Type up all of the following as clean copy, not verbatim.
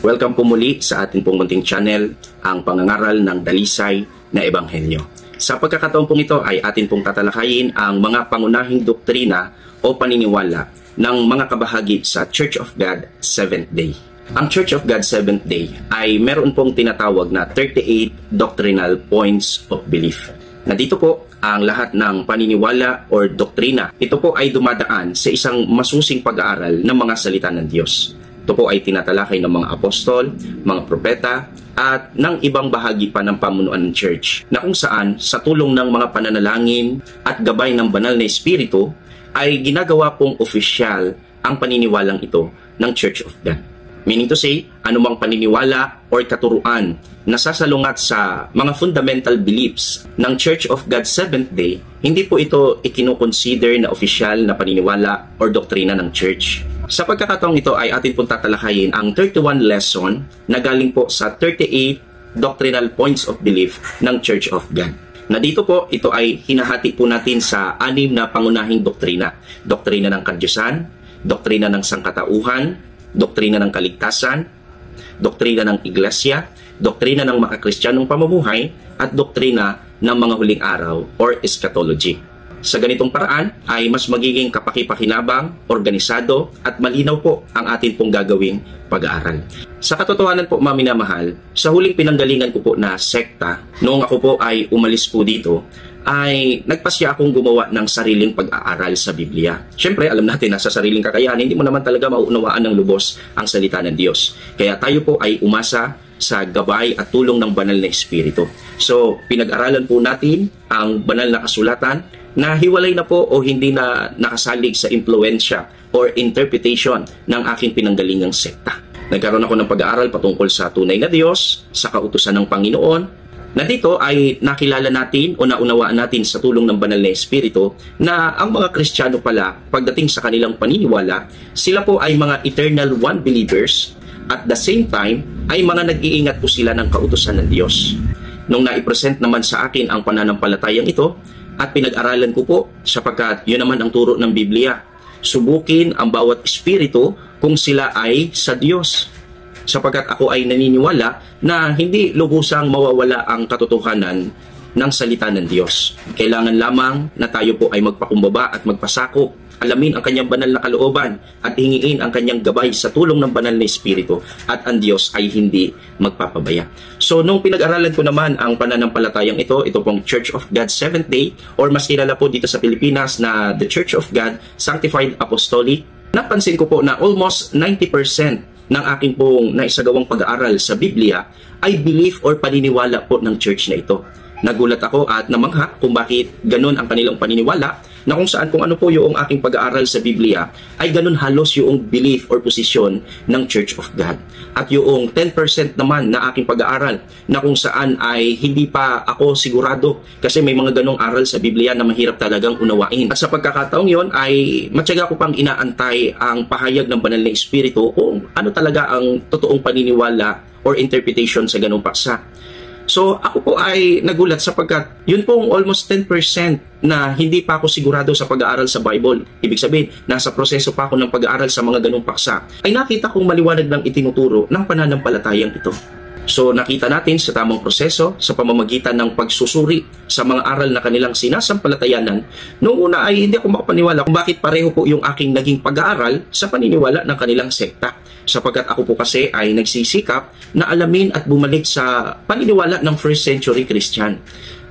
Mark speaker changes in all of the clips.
Speaker 1: Welcome po muli sa ating pong munting channel, ang pangangaral ng dalisay na Ebanghelyo. Sa pagkakataon pong ito ay atin pong tatalakayin ang mga pangunahing doktrina o paniniwala ng mga kabahagi sa Church of God Seventh Day. Ang Church of God Seventh Day ay meron pong tinatawag na 38 doctrinal points of belief. Na dito po ang lahat ng paniniwala or doktrina. Ito po ay dumadaan sa isang masusing pag-aaral ng mga salita ng Diyos. Ito po ay tinatalakay ng mga apostol, mga propeta, at ng ibang bahagi pa ng pamunuan ng church na kung saan sa tulong ng mga pananalangin at gabay ng banal na espiritu ay ginagawa pong opisyal ang paniniwalang ito ng Church of God. Meaning to say, anumang paniniwala or katuruan na sasalungat sa mga fundamental beliefs ng Church of God Seventh Day, hindi po ito ikinukonsider na opisyal na paniniwala or doktrina ng church. Sa pagkakataong ito ay atin pong tatalakayin ang 31 lesson na galing po sa 38 doctrinal points of belief ng Church of God. Na dito po, ito ay hinahati po natin sa 6 na pangunahing doktrina. Doktrina ng kadyusan, doktrina ng sangkatauhan, doktrina ng kaligtasan, doktrina ng iglesia, doktrina ng makakristyanong pamumuhay, at doktrina ng mga huling araw or eschatology. Sa ganitong paraan ay mas magiging kapaki-pakinabang, organisado at malinaw po ang atin pong gagawing pag-aaral. Sa katotohanan po, mga minamahal, sa huling pinanggalingan ko po na sekta, noong ako po ay umalis po dito, ay nagpasya akong gumawa ng sariling pag-aaral sa Biblia. Siyempre, alam natin na sa sariling kakayahan, hindi mo naman talaga mauunawaan ng lubos ang salita ng Diyos. Kaya tayo po ay umasa sa gabay at tulong ng banal na espiritu. So, pinag-aralan po natin ang banal na kasulatan na hiwalay na po o hindi na nakasalig sa impluensya or interpretation ng aking pinanggalingang sekta. Nagkaroon ako ng pag-aaral patungkol sa tunay na Diyos, sa kautusan ng Panginoon, na dito ay nakilala natin o naunawaan natin sa tulong ng banal na espiritu na ang mga Kristiyano pala, pagdating sa kanilang paniniwala, sila po ay mga eternal one believers, at the same time ay mga nag-iingat po sila ng kautusan ng Diyos. Nung naipresent naman sa akin ang pananampalatayang ito, at pinag-aralan ko po sapagkat yun naman ang turo ng Biblia. Subukin ang bawat espiritu kung sila ay sa Diyos. Sapagkat ako ay naniniwala na hindi lubusang mawawala ang katotohanan ng salita ng Diyos. Kailangan lamang na tayo po ay magpakumbaba at magpasakop, alamin ang kanyang banal na kalooban at hingiin ang kanyang gabay sa tulong ng banal na espiritu, at ang Diyos ay hindi magpapabaya. So, nung pinag-aralan ko naman ang pananampalatayang ito pong Church of God Seventh Day, or mas kilala po dito sa Pilipinas na The Church of God Sanctified Apostolic, napansin ko po na almost 90% ng aking pong naisagawang pag-aaral sa Biblia ay belief or paniniwala po ng church na ito. Nagulat ako at namangha kung bakit ganun ang kanilang paniniwala, na kung saan kung ano po yung aking pag-aaral sa Biblia ay ganun halos yung belief or posisyon ng Church of God. At yung 10% naman na aking pag-aaral na kung saan ay hindi pa ako sigurado kasi may mga ganong aral sa Biblia na mahirap talagang unawain. At sa pagkakataong yon ay matyaga ko pang inaantay ang pahayag ng banal na espiritu kung ano talaga ang totoong paniniwala or interpretation sa ganong paksa. So, ako po ay nagulat sapagkat yun pong almost 10% na hindi pa ako sigurado sa pag-aaral sa Bible. Ibig sabihin, nasa proseso pa ako ng pag-aaral sa mga ganung paksa. Ay nakita kong maliwanag ng itinuturo ng pananampalatayang ito. So, nakita natin sa tamang proseso sa pamamagitan ng pagsusuri sa mga aral na kanilang sinasampalatayanan. Noong una ay hindi ako makapaniwala kung bakit pareho po yung aking naging pag-aaral sa paniniwala ng kanilang sekta. Sapagkat ako po kasi ay nagsisikap na alamin at bumalik sa paniniwala ng first century Christian.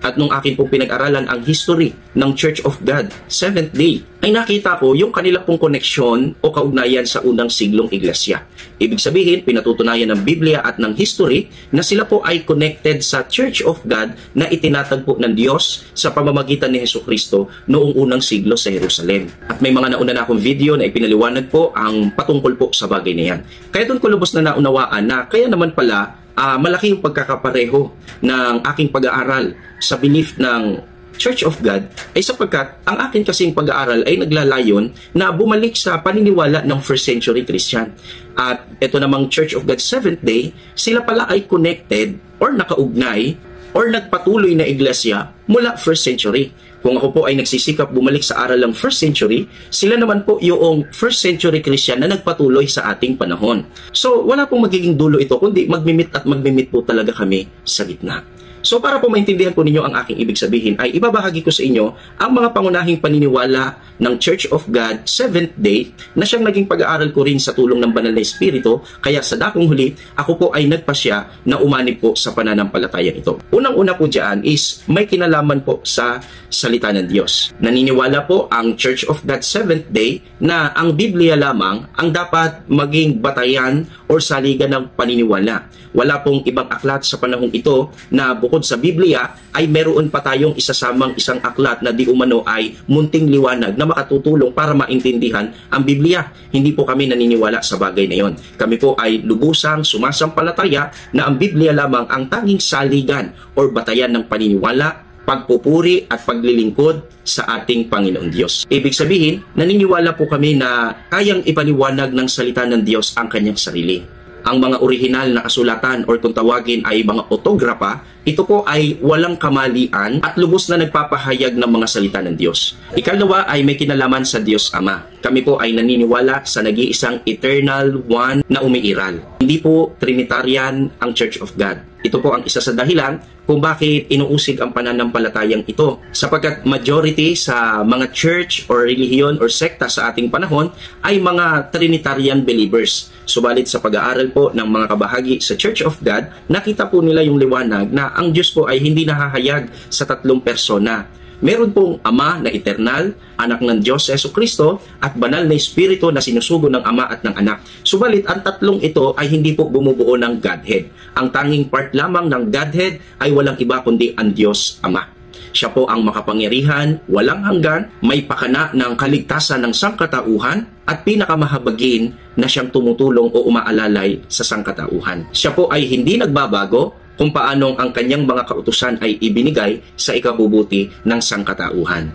Speaker 1: At nung akin pong pinag-aralan ang history ng Church of God Seventh Day, ay nakita ko yung kanila pong koneksyon o kaugnayan sa unang siglong iglesia. Ibig sabihin, pinatutunayan ng Biblia at ng history na sila po ay connected sa Church of God na itinatagpo ng Diyos sa pamamagitan ni Jesucristo noong unang siglo sa Jerusalem. At may mga nauna na akong video na ipinaliwanag po ang patungkol po sa bagay na yan. Kaya doon ko lubos na naunawaan na kaya naman pala malaki yung pagkakapareho ng aking pag-aaral sa belief ng Church of God ay sapagkat ang akin kasing pag-aaral ay naglalayon na bumalik sa paniniwala ng first century Christian. At ito namang Church of God Seventh Day, sila pala ay connected or nakaugnay or nagpatuloy na iglesia mula first century. Kung ako po ay nagsisikap bumalik sa aralang first century, sila naman po yung first century Christian na nagpatuloy sa ating panahon. So, wala pong magiging dulo ito, kundi magmimit at magmimit po talaga kami sa gitna. So para po maintindihan po ninyo ang aking ibig sabihin ay ibabahagi ko sa inyo ang mga pangunahing paniniwala ng Church of God Seventh Day na siyang naging pag-aaral ko rin sa tulong ng Banal na Espiritu, kaya sa dakong huli ako po ay nagpasya na umanib po sa pananampalataya ito. Unang-una po dyan is may kinalaman po sa salita ng Diyos. Naniniwala po ang Church of God Seventh Day na ang Biblia lamang ang dapat maging batayan o saligan ng paniniwala. Wala pong ibang aklat sa panahong ito na bukod sa Biblia ay meron pa tayong isasamang isang aklat na di umano ay munting liwanag na makatutulong para maintindihan ang Biblia. Hindi po kami naniniwala sa bagay na yon. Kami po ay lubusang sumasampalataya na ang Biblia lamang ang tanging saligan o batayan ng paniniwala, pagpupuri at paglilingkod sa ating Panginoon Diyos. Ibig sabihin, naniniwala po kami na kayang ipaliwanag ng salita ng Diyos ang kanyang sarili. Ang mga orihinal na kasulatan o kung tawagin ay mga autograpa, ito po ay walang kamalian at lubos na nagpapahayag ng mga salita ng Diyos. Ikalawa ay may kinalaman sa Diyos Ama. Kami po ay naniniwala sa nag-iisang eternal one na umiiral. Hindi po Trinitarian ang Church of God. Ito po ang isa sa dahilan kung bakit inuusig ang pananampalatayang ito. Sapagkat majority sa mga church or relihiyon or sekta sa ating panahon ay mga Trinitarian believers. Subalit sa pag-aaral po ng mga kabahagi sa Church of God, nakita po nila yung liwanag na ang Diyos po ay hindi nahahayag sa tatlong persona. Meron pong Ama na eternal, Anak ng Diyos Jesucristo, at Banal na Espiritu na sinusugo ng Ama at ng Anak. Subalit, ang tatlong ito ay hindi po bumubuo ng Godhead. Ang tanging part lamang ng Godhead ay walang iba kundi ang Diyos Ama. Siya po ang makapangyarihan, walang hanggan, may pakana ng kaligtasan ng sangkatauhan, at pinakamahabagin na siyang tumutulong o umaalalay sa sangkatauhan. Siya po ay hindi nagbabago kung paanong ang kanyang mga kautusan ay ibinigay sa ikabubuti ng sangkatauhan.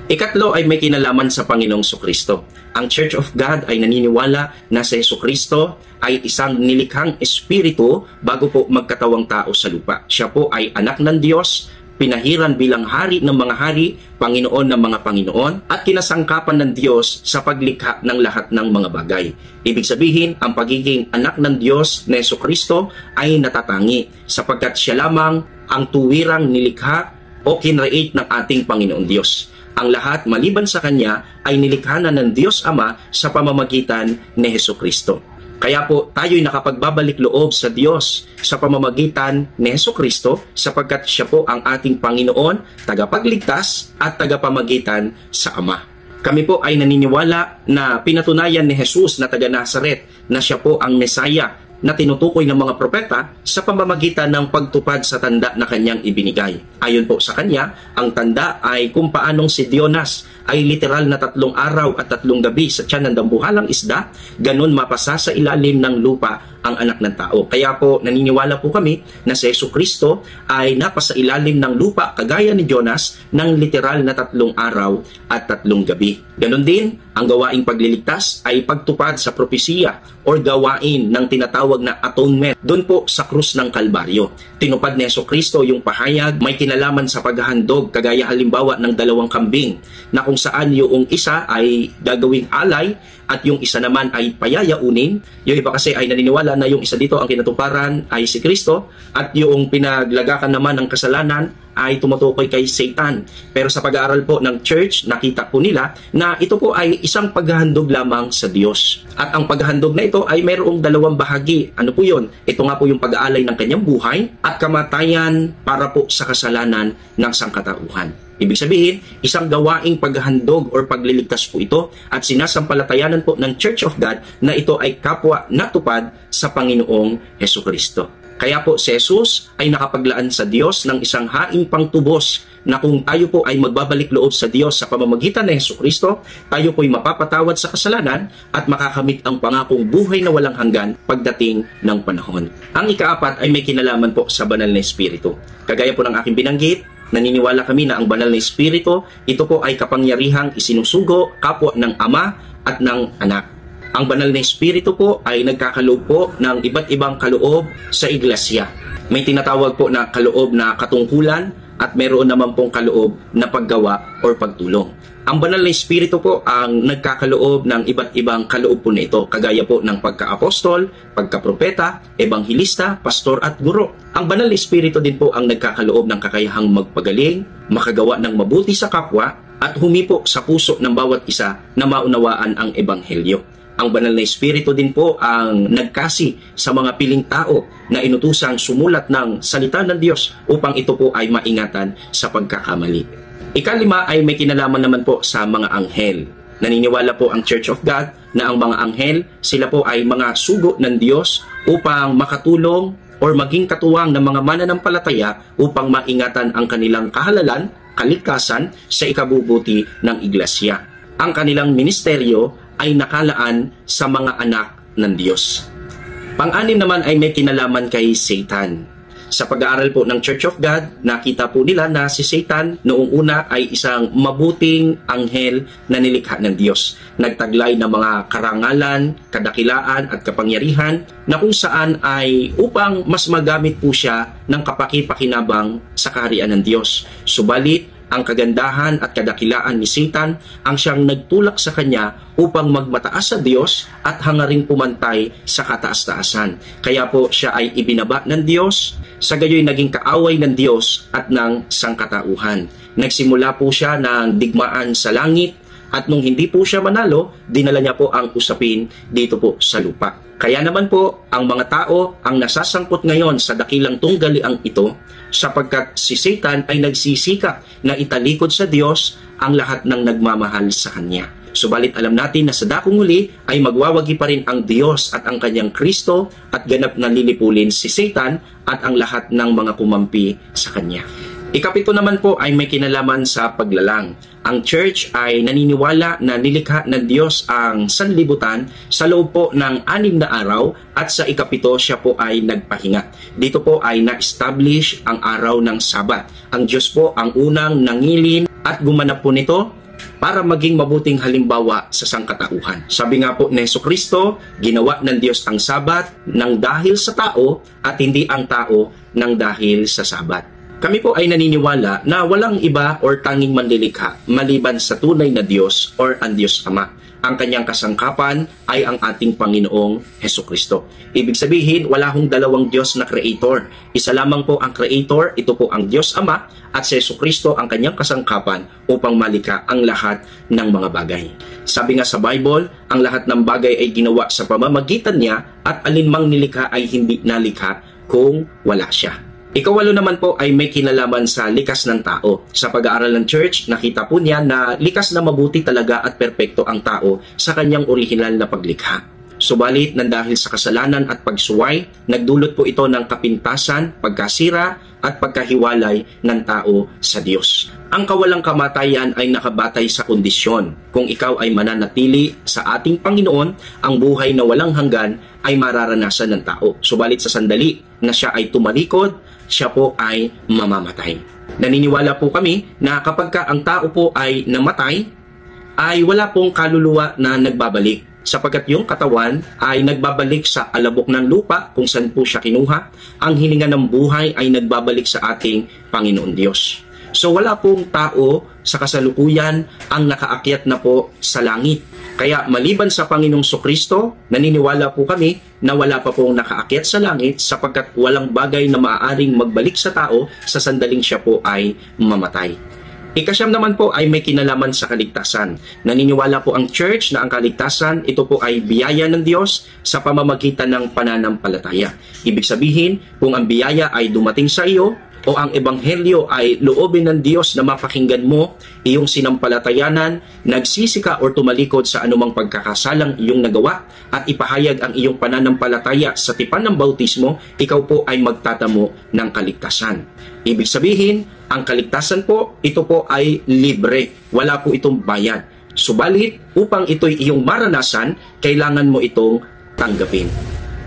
Speaker 1: Ikatlo ay may kinalaman sa Panginoong Jesucristo. Ang Church of God ay naniniwala na si Jesucristo ay isang nilikhang espiritu bago po magkatawang tao sa lupa. Siya po ay anak ng Diyos, pinahiran bilang hari ng mga hari, Panginoon ng mga Panginoon, at kinasangkapan ng Diyos sa paglikha ng lahat ng mga bagay. Ibig sabihin, ang pagiging anak ng Diyos na Jesucristo ay natatangi sapagkat siya lamang ang tuwirang nilikha o kinreate ng ating Panginoon Diyos. Ang lahat maliban sa Kanya ay nilikha na ng Diyos Ama sa pamamagitan ni Jesucristo. Kaya po tayo'y nakapagbabalik loob sa Diyos sa pamamagitan ni Jesucristo sapagkat siya po ang ating Panginoon, tagapagligtas at tagapamagitan sa Ama. Kami po ay naniniwala na pinatunayan ni Jesus na taga Nazaret na siya po ang Mesaya na tinutukoy ng mga propeta sa pamamagitan ng pagtupad sa tanda na kanyang ibinigay. Ayon po sa kanya, ang tanda ay kung paanong si Jonas ay literal na 3 araw at 3 gabi sa tiyan ng dambuhalang isda, ganun mapasa sa ilalim ng lupa ang anak ng tao. Kaya po naniniwala po kami na si Jesucristo ay napasa ilalim ng lupa kagaya ni Jonas ng literal na 3 araw at 3 gabi. Ganon din, ang gawaing pagliligtas ay pagtupad sa propesiya o gawain ng tinatawag na atonement doon po sa krus ng Kalbaryo. Tinupad ni Jesucristo yung pahayag may kinalaman sa paghahandog kagaya halimbawa ng 2 kambing na kung saan yung isa ay gagawing alay at yung isa naman ay payayaunin. Yung iba kasi ay naniniwala na yung isa dito ang kinatuparan ay si Kristo at yung pinaglagakan naman ng kasalanan ay tumutukoy kay Satan. Pero sa pag-aaral po ng church, nakita po nila na ito po ay isang paghahandog lamang sa Diyos. At ang paghahandog na ito ay mayroong 2 bahagi. Ano po yun? Ito nga po yung pag-aalay ng kanyang buhay at kamatayan para po sa kasalanan ng sangkatauhan. Ibig sabihin, isang gawaing paghahandog or pagliligtas po ito at sinasampalatayanan po ng Church of God na ito ay kapwa natupad sa Panginoong Jesucristo. Kaya po si Jesus ay nakapaglaan sa Diyos ng isang haing pangtubos na kung tayo po ay magbabalik loob sa Diyos sa pamamagitan ng Jesucristo, tayo po ay mapapatawad sa kasalanan at makakamit ang pangakong buhay na walang hanggan pagdating ng panahon. Ang ikaapat ay may kinalaman po sa Banal na Espiritu. Kagaya po ng aking binanggit, naniniwala kami na ang Banal na Espiritu, ito po ay kapangyarihang isinusugo kapwa ng Ama at ng Anak. Ang Banal na Espiritu po ay nagkakaloob po ng iba't ibang kaloob sa iglesia. May tinatawag po na kaloob na katungkulan, at meron naman pong kaloob na paggawa or pagtulong. Ang banal na espiritu po ang nagkakaloob ng iba't ibang kaloob po na ito, kagaya po ng pagka-apostol, pagka-propeta, ebanghilista, pastor at guro. Ang banal na espiritu din po ang nagkakaloob ng kakayahang magpagaling, makagawa ng mabuti sa kapwa, at humipo sa puso ng bawat isa na maunawaan ang ebanghelyo. Ang banal na espiritu din po ang nagkasi sa mga piling tao na inutusang sumulat ng salita ng Diyos upang ito po ay maingatan sa pagkakamali. Ikalima ay may kinalaman naman po sa mga anghel. Naniniwala po ang Church of God na ang mga anghel, sila po ay mga sugo ng Diyos upang makatulong or maging katuwang ng mga mananampalataya upang maingatan ang kanilang kahalalan, kaligtasan sa ikabubuti ng iglesia. Ang kanilang ministeryo ay nakalaan sa mga anak ng Diyos. Pang-anim naman ay may kinalaman kay Satan. Sa pag-aaral po ng Church of God, nakita po nila na si Satan noong una ay isang mabuting anghel na nilikha ng Diyos. Nagtaglay ng mga karangalan, kadakilaan at kapangyarihan na kung saan ay upang mas magamit po siya ng kapaki-pakinabang sa kaharian ng Diyos. Subalit, ang kagandahan at kadakilaan ni Satan ang siyang nagtulak sa kanya upang magmataas sa Diyos at hangaring pumantay sa kataas-taasan. Kaya po siya ay ibinaba ng Diyos, sa gayoy naging kaaway ng Diyos at ng sangkatauhan. Nagsimula po siya ng digmaan sa langit at nung hindi po siya manalo, dinala niya po ang usapin dito po sa lupa. Kaya naman po, ang mga tao ang nasasangkot ngayon sa dakilang tunggaliang ito sapagkat si Satan ay nagsisikap na italikod sa Diyos ang lahat ng nagmamahal sa Kanya. Subalit alam natin na sa dakong huli ay magwawagi pa rin ang Diyos at ang Kanyang Kristo at ganap na lilipulin si Satan at ang lahat ng mga kumampi sa Kanya. Ikapito naman po ay may kinalaman sa paglalang. Ang church ay naniniwala na nilikha ng Diyos ang sanlibutan sa loob po ng 6 na araw at sa ikapito siya po ay nagpahinga. Dito po ay na-establish ang araw ng Sabat. Ang Diyos po ang unang nangilin at gumanap po nito para maging mabuting halimbawa sa sangkatauhan. Sabi nga po ni Jesucristo, ginawa ng Diyos ang Sabat nang dahil sa tao at hindi ang tao nang dahil sa Sabat. Kami po ay naniniwala na walang iba or tanging manlilikha maliban sa tunay na Diyos or ang Diyos Ama. Ang kanyang kasangkapan ay ang ating Panginoong Jesucristo. Ibig sabihin, wala hong dalawang Diyos na Creator. Isa lamang po ang Creator, ito po ang Diyos Ama, at si Jesucristo ang kanyang kasangkapan upang malikha ang lahat ng mga bagay. Sabi nga sa Bible, ang lahat ng bagay ay ginawa sa pamamagitan niya at alinmang nilikha ay hindi nalikha kung wala siya. Ikawalo naman po ay may kinalaman sa likas ng tao. Sa pag-aaral ng church, nakita po niya na likas na mabuti talaga at perpekto ang tao sa kanyang orihinal na paglikha. Subalit, nang dahil sa kasalanan at pagsuway, nagdulot po ito ng kapintasan, pagkasira at pagkahiwalay ng tao sa Diyos. Ang kawalang kamatayan ay nakabatay sa kondisyon. Kung ikaw ay mananatili sa ating Panginoon, ang buhay na walang hanggan ay mararanasan ng tao. Subalit sa sandali na siya ay tumalikod, siya po ay mamamatay. Naniniwala po kami na kapag ang tao po ay namatay, ay wala pong kaluluwa na nagbabalik. Sapagkat yung katawan ay nagbabalik sa alabok ng lupa kung saan po siya kinuha. Ang hininga ng buhay ay nagbabalik sa ating Panginoon Diyos. So wala pong tao sa kasalukuyan ang nakaakyat na po sa langit. Kaya maliban sa Panginoong Jesucristo, naniniwala po kami na wala pa pong nakaakyat sa langit sapagkat walang bagay na maaaring magbalik sa tao sa sandaling siya po ay mamatay. Ikasyam naman po ay may kinalaman sa kaligtasan. Naniniwala po ang church na ang kaligtasan, ito po ay biyaya ng Diyos sa pamamagitan ng pananampalataya. Ibig sabihin, kung ang biyaya ay dumating sa iyo, o ang ebanghelyo ay loobin ng Diyos na mapakinggan mo, iyong sinampalatayanan, nagsisika o tumalikod sa anumang pagkakasalang iyong nagawa at ipahayag ang iyong pananampalataya sa tipan ng bautismo, ikaw po ay magtatamo ng kaligtasan. Ibig sabihin, ang kaligtasan po, ito po ay libre. Wala po itong bayad. Subalit, upang ito'y iyong maranasan, kailangan mo itong tanggapin.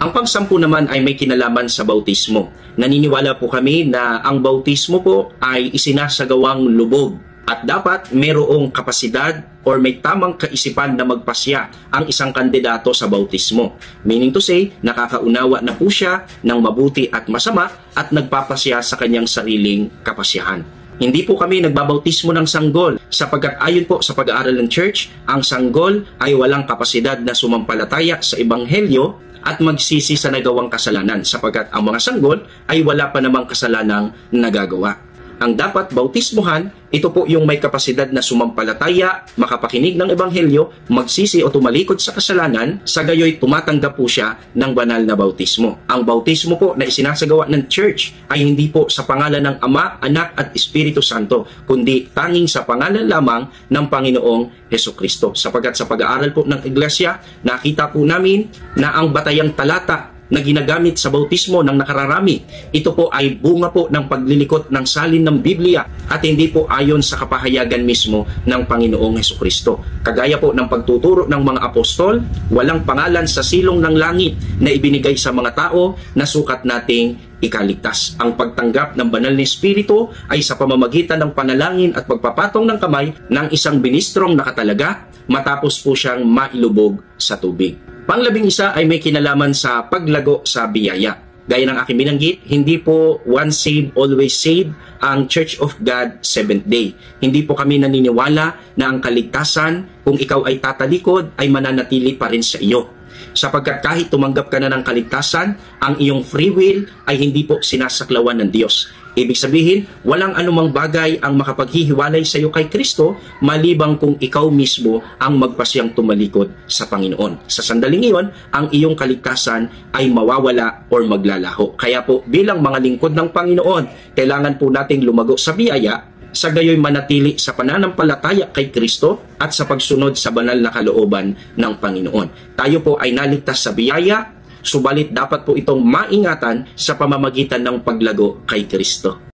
Speaker 1: Ang pang-10 naman ay may kinalaman sa bautismo. Naniniwala po kami na ang bautismo po ay isinasagawang lubog at dapat mayroong kapasidad or may tamang kaisipan na magpasya ang isang kandidato sa bautismo. Meaning to say, nakakaunawa na po siya ng mabuti at masama at nagpapasya sa kanyang sariling kapasyahan. Hindi po kami nagbabautismo ng sanggol sapagkat ayon po sa pag-aaral ng church, ang sanggol ay walang kapasidad na sumampalataya sa ebanghelyo at magsisi sa nagawang kasalanan sapagkat ang mga sanggol ay wala pa namang kasalanang nagagawa. Ang dapat bautismuhan, ito po yung may kapasidad na sumampalataya, makapakinig ng ebanghelyo, magsisi o tumalikod sa kasalanan, sa gayoy tumatanggap po siya ng banal na bautismo. Ang bautismo po na isinasagawa ng church ay hindi po sa pangalan ng Ama, Anak at Espiritu Santo, kundi tanging sa pangalan lamang ng Panginoong Hesukristo. Sapagkat sa pag-aaral po ng Iglesia, nakita po namin na ang batayang talata na ginagamit sa bautismo ng nakararami, ito po ay bunga po ng paglilikot ng salin ng Biblia at hindi po ayon sa kapahayagan mismo ng Panginoong Hesukristo. Kagaya po ng pagtuturo ng mga apostol, walang pangalan sa silong ng langit na ibinigay sa mga tao na sukat nating ikaligtas. Ang pagtanggap ng banal na Espiritu ay sa pamamagitan ng panalangin at pagpapatong ng kamay ng isang ministrong nakatalaga matapos po siyang mailubog sa tubig. Pang-11 ay may kinalaman sa paglago sa biyaya. Gaya ng aking binanggit, hindi po once saved, always saved ang Church of God Seventh Day. Hindi po kami naniniwala na ang kaligtasan, kung ikaw ay tatalikod, ay mananatili pa rin sa iyo. Sapagkat kahit tumanggap ka na ng kaligtasan, ang iyong free will ay hindi po sinasaklawan ng Diyos. Ibig sabihin, walang anumang bagay ang makapaghihiwalay sa iyo kay Kristo malibang kung ikaw mismo ang magpasyang tumalikod sa Panginoon. Sa sandaling iyon, ang iyong kaligtasan ay mawawala or maglalaho. Kaya po, bilang mga lingkod ng Panginoon, kailangan po nating lumago sa biyaya, sa gayoy manatili sa pananampalataya kay Kristo at sa pagsunod sa banal na kalooban ng Panginoon. Tayo po ay naligtas sa biyaya, subalit dapat po itong maingatan sa pamamagitan ng paglago kay Kristo.